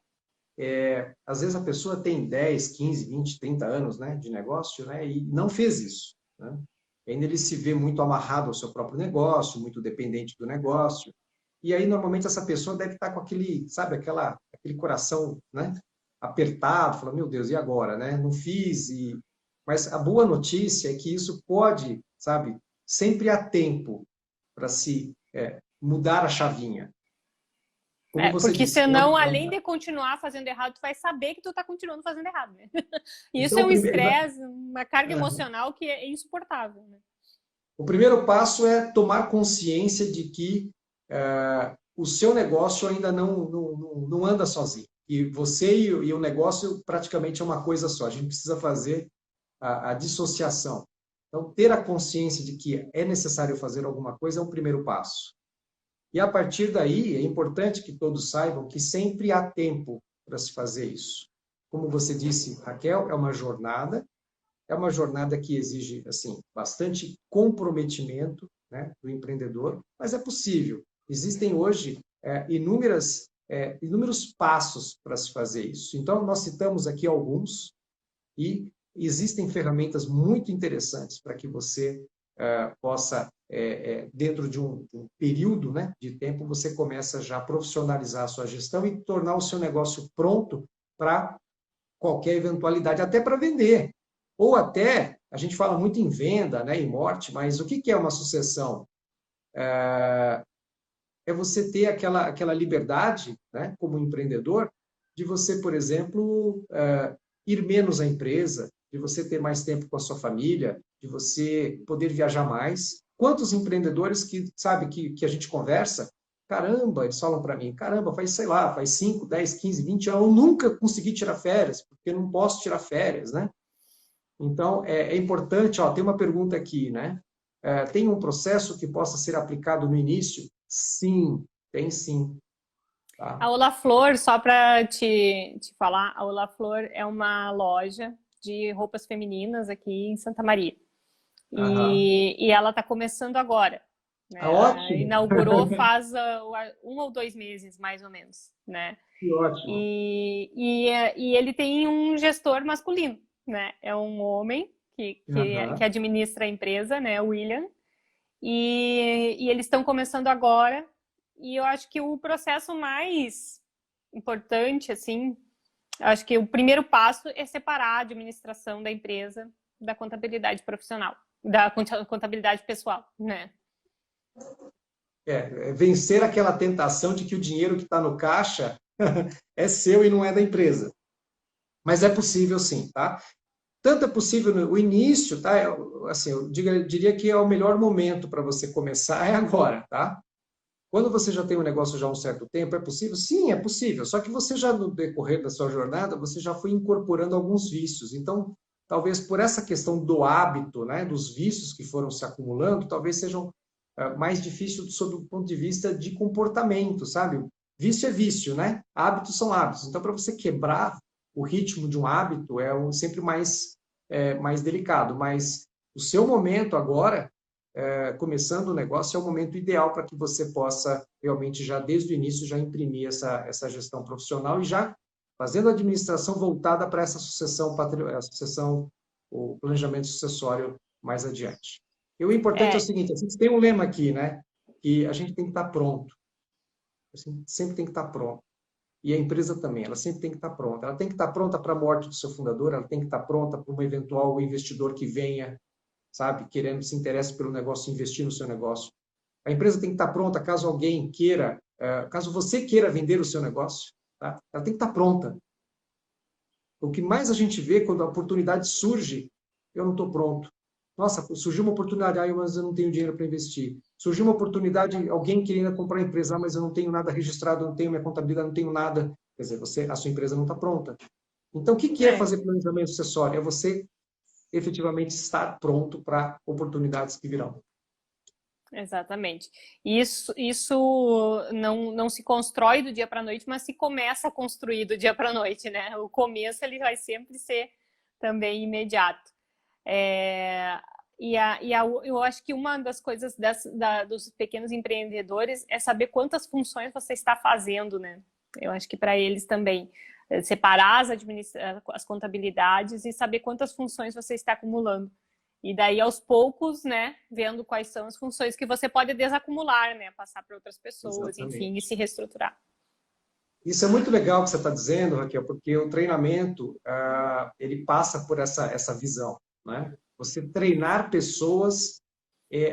às vezes a pessoa tem 10, 15, 20, 30 anos, né, de negócio, né, e não fez isso, né? E ainda ele se vê muito amarrado ao seu próprio negócio, muito dependente do negócio. E aí, normalmente, essa pessoa deve estar com aquele, sabe, aquele coração, né, apertado, falando, meu Deus, e agora, né? Não fiz, mas a boa notícia é que isso pode, sabe, sempre há tempo para se mudar a chavinha. Como você porque disse, senão, além de continuar fazendo errado, tu vai saber que tu está continuando fazendo errado, né? Isso então, é um estresse, uma carga emocional que é insuportável, né? O primeiro passo é tomar consciência de que o seu negócio ainda não anda sozinho. E você e o negócio praticamente é uma coisa só. A gente precisa fazer a dissociação. Então, ter a consciência de que é necessário fazer alguma coisa é o primeiro passo. E a partir daí, é importante que todos saibam que sempre há tempo para se fazer isso. Como você disse, Raquel, é uma jornada que exige assim bastante comprometimento, né, do empreendedor, mas é possível. Existem hoje inúmeros passos para se fazer isso. Então, nós citamos aqui alguns e existem ferramentas muito interessantes para que você possa, dentro de um período, né, de tempo, você começa já a profissionalizar a sua gestão e tornar o seu negócio pronto para qualquer eventualidade, até para vender. Ou até, a gente fala muito em venda, né, em morte, mas o que é uma sucessão? É você ter aquela liberdade, né, como empreendedor, de você, por exemplo, ir menos à empresa, de você ter mais tempo com a sua família, de você poder viajar mais. Quantos empreendedores que, sabe, que a gente conversa, caramba, eles falam para mim, caramba, sei lá, faz 5, 10, 15, 20 anos, eu nunca consegui tirar férias, porque eu não posso tirar férias, né? Então, é importante, ó, tem uma pergunta aqui, né? Tem um processo que possa ser aplicado no início? Sim, tem sim. Tá? A Olaflor, só para te falar, a Olaflor é uma loja de roupas femininas aqui em Santa Maria. E ela está começando agora. Né? Ótimo! Inaugurou faz 1 ou 2 meses, mais ou menos. Né? Que ótimo! E ele tem um gestor masculino. Né? É um homem que administra a empresa, né? O William. E eles estão começando agora. E eu acho que o processo mais importante, assim, acho que o primeiro passo é separar a administração da empresa da contabilidade profissional, da contabilidade pessoal, né? Vencer aquela tentação de que o dinheiro que está no caixa é seu e não é da empresa. Mas é possível sim, tá? tanto é possível o início, tá? Assim, eu diria que é o melhor momento para você começar é agora, tá? Quando você já tem um negócio já há um certo tempo, é possível? Sim, é possível. Só que você já, no decorrer da sua jornada, você já foi incorporando alguns vícios. Então, talvez por essa questão do hábito, né, dos vícios que foram se acumulando, talvez sejam mais difíceis sob o ponto de vista de comportamento, sabe? Vício é vício, né? Hábitos são hábitos. Então, para você quebrar o ritmo de um hábito é sempre mais delicado. Mas o seu momento agora começando o negócio, é o momento ideal para que você possa realmente já desde o início já imprimir essa gestão profissional e já fazendo a administração voltada para essa sucessão, o planejamento sucessório mais adiante. E o importante é o seguinte, a gente tem um lema aqui, né? Que a gente tem que estar pronto. A gente sempre tem que estar pronto. E a empresa também, ela sempre tem que estar pronta. Ela tem que estar pronta para a morte do seu fundador, ela tem que estar pronta para um eventual investidor que venha, sabe, querendo, se interesse pelo negócio, investir no seu negócio. A empresa tem que estar pronta caso alguém queira, caso você queira vender o seu negócio, tá? Ela tem que estar pronta. O que mais a gente vê quando a oportunidade surge, eu não estou pronto. Nossa, surgiu uma oportunidade, mas eu não tenho dinheiro para investir. Surgiu uma oportunidade, alguém querendo comprar a empresa, mas eu não tenho nada registrado, não tenho minha contabilidade, não tenho nada. Quer dizer, a sua empresa não está pronta. Então, o que é fazer planejamento sucessório? É você efetivamente estar pronto para oportunidades que virão. Exatamente. Isso não se constrói do dia para a noite, mas se começa a construir do dia para a noite, né? O começo ele vai sempre ser também imediato. Eu acho que uma das coisas dos pequenos empreendedores é saber quantas funções você está fazendo, né? Eu acho que para eles também separar as contabilidades e saber quantas funções você está acumulando. E daí, aos poucos, né, vendo quais são as funções que você pode desacumular, né, passar para outras pessoas, Exatamente. enfim, e se reestruturar. Isso é muito legal o que você está dizendo, Raquel, porque o treinamento, ele passa por essa visão, né? Você treinar pessoas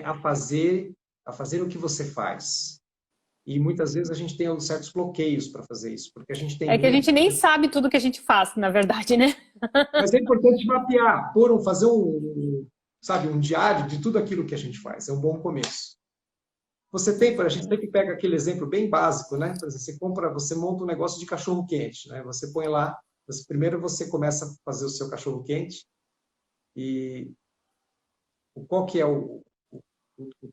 a fazer o que você faz. E muitas vezes a gente tem certos bloqueios para fazer isso, porque a gente tem que a gente nem sabe tudo que a gente faz, na verdade, né? Mas é importante mapear, fazer um diário de tudo aquilo que a gente faz. É um bom começo. A gente sempre pega aquele exemplo bem básico, né? Por exemplo, você monta um negócio de cachorro quente, né? Você põe lá, primeiro você começa a fazer o seu cachorro quente e qual que é o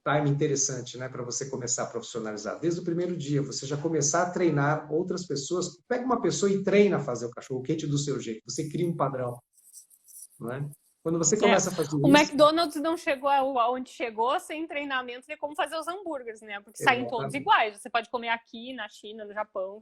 time interessante, né, para você começar a profissionalizar? Desde o primeiro dia, você já começar a treinar outras pessoas. Pega uma pessoa e treina a fazer o cachorro quente do seu jeito. Você cria um padrão, não é? Quando você começa a fazer o isso... McDonald's não chegou aonde chegou sem treinamento de como fazer os hambúrgueres, né? Porque saem todos iguais. Você pode comer aqui, na China, no Japão.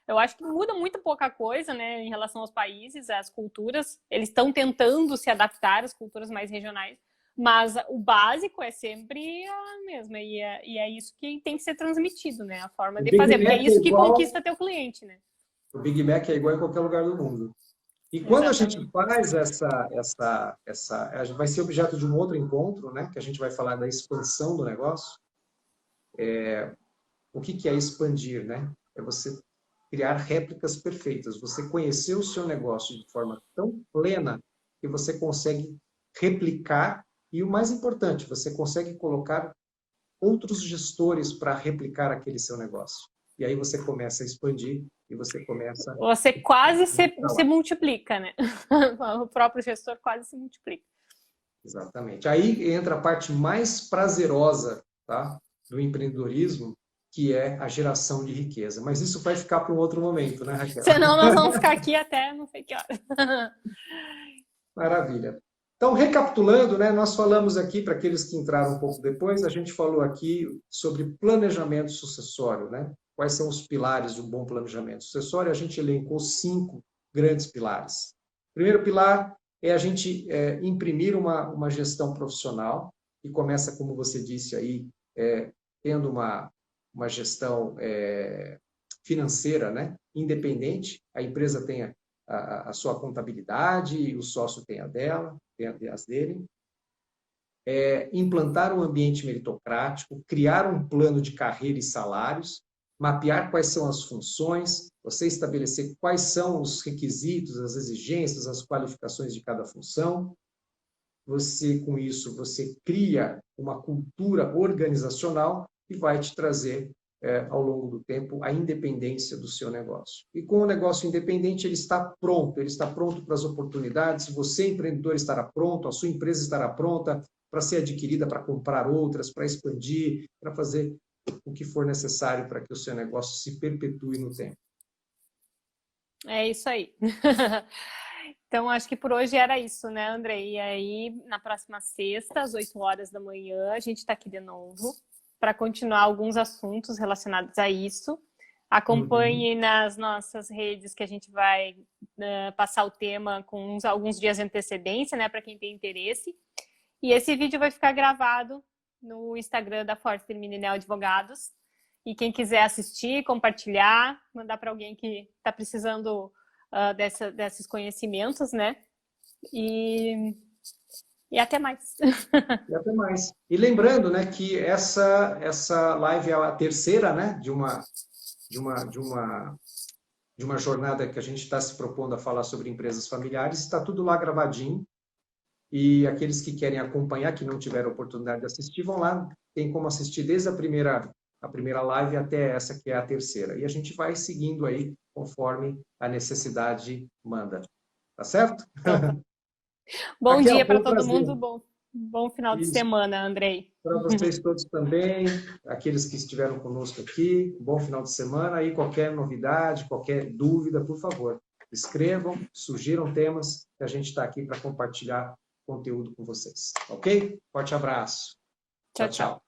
Eu acho que muda muito pouca coisa, né, em relação aos países, às culturas. Eles estão tentando se adaptar às culturas mais regionais, mas o básico é sempre a mesma. E é isso que tem que ser transmitido, né? A forma de fazer. Porque é isso que conquista teu cliente, né? O Big Mac é igual em qualquer lugar do mundo. E quando Exatamente. A gente faz vai ser objeto de um outro encontro, né? Que a gente vai falar da expansão do negócio. O que é expandir, né? É você criar réplicas perfeitas. Você conhecer o seu negócio de forma tão plena que você consegue replicar e, o mais importante, você consegue colocar outros gestores para replicar aquele seu negócio. E aí você começa a expandir e você começa... Você quase se multiplica, né? O próprio gestor quase se multiplica. Exatamente. Aí entra a parte mais prazerosa, tá, do empreendedorismo, que é a geração de riqueza. Mas isso vai ficar para um outro momento, né, Raquel? Senão nós vamos ficar aqui até não sei que hora. Maravilha. Então, recapitulando, né, nós falamos aqui, para aqueles que entraram um pouco depois, a gente falou aqui sobre planejamento sucessório, né? Quais são os pilares de um bom planejamento sucessório? A gente elencou 5 grandes pilares. O primeiro pilar é a gente imprimir uma gestão profissional, que começa, como você disse aí, tendo uma gestão financeira, né, independente. A empresa tem a sua contabilidade, e o sócio tem a dela, tem as dele. Implantar um ambiente meritocrático, criar um plano de carreira e salários. mapear quais são as funções, você estabelecer quais são os requisitos, as exigências, as qualificações de cada função. Você, com isso, você cria uma cultura organizacional que vai te trazer, ao longo do tempo, a independência do seu negócio. E com o negócio independente, ele está pronto para as oportunidades, você, empreendedor, estará pronto, a sua empresa estará pronta para ser adquirida, para comprar outras, para expandir, para fazer o que for necessário para que o seu negócio se perpetue no tempo. É isso aí. Então, acho que por hoje era isso, né, Andrei? E aí, na próxima sexta, às 8 horas da manhã, a gente está aqui de novo para continuar alguns assuntos relacionados a isso. Acompanhe nas nossas redes que a gente vai passar o tema com alguns dias de antecedência, né, para quem tem interesse. E esse vídeo vai ficar gravado no Instagram da Forster Mininel Advogados. E quem quiser assistir, compartilhar, mandar para alguém que está precisando desses conhecimentos, né? E até mais. E até mais. E lembrando, né, que essa live é a terceira, né, de uma jornada que a gente está se propondo a falar sobre empresas familiares. Está tudo lá gravadinho. E aqueles que querem acompanhar, que não tiveram oportunidade de assistir, vão lá, tem como assistir desde a primeira live até essa que é a terceira. E a gente vai seguindo aí conforme a necessidade manda. Tá certo? Então, bom Raquel, dia para foi um todo prazer. mundo, bom final de Isso. semana, Andrei. Para vocês todos também, aqueles que estiveram conosco aqui, bom final de semana. E qualquer novidade, qualquer dúvida, por favor, escrevam, sugiram temas, que a gente está aqui para compartilhar conteúdo com vocês. Ok? Forte abraço. Tchau, tchau.